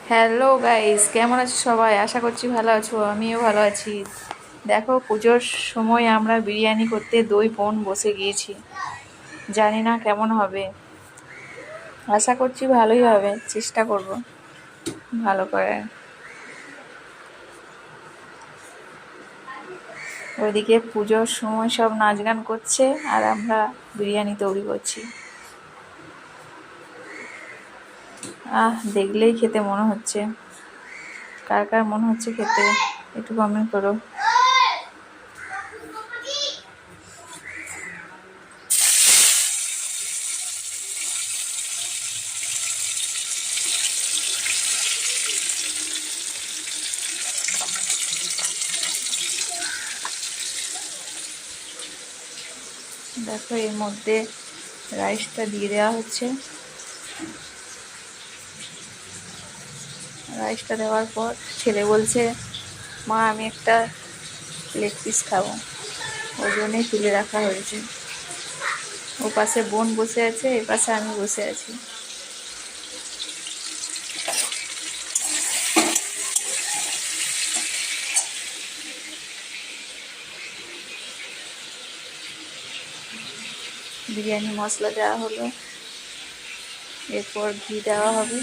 Hello guys, কেমন আছো সবাই? আশা করছি ভালো আছো, আমিও ভালো আছি। দেখো, পুজোর সময় আমরা বিরিয়ানি করতে দই বোন বসে গিয়েছি। জানি না কেমন হবে, আশা করছি ভালোই হবে, চেষ্টা করব ভালো করে। ওইদিকে পুজোর সময় সব নাচ গান করছে আর আমরা বিরিয়ানি তৈরি করছি। দেখলেই খেতে মনে হচ্ছে। কার কার মনে হচ্ছে খেতে একটু কমেন্ট করো। দেখো, এর মধ্যে রাইসটা দিয়ে দেওয়া হচ্ছে। রাইসটা দেওয়ার পর ছেলে বলছে, মা আমি একটা লেগ পিস খাবো, ওই জন্যই তুলে রাখা হয়েছে। ও পাশে বোন বসে আছে, এ পাশে আমি বসে আছি। বিরিয়ানি মশলা দেওয়া হলো, এরপর ঘি দেওয়া হবে।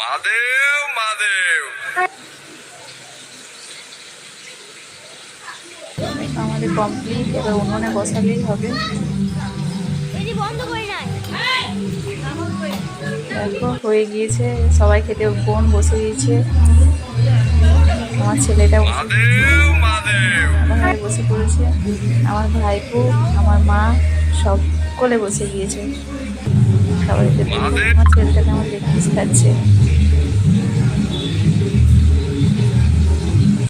মহাদেব মহাদেব। আমাদের কমপ্লিট, এবার উনুনে বসালেই হবে। দেখো হয়ে গিয়েছে, সবাই খেতে বোন বসে গিয়েছে, আমার ছেলেটা বসে গিয়েছে, ভাই বসে পড়েছে, আমার ভাইপো, আমার মা সকলে বসে গিয়েছে। সবাই খেতে, আমার ছেলেটাকে আমার লেগ পিস খাচ্ছে।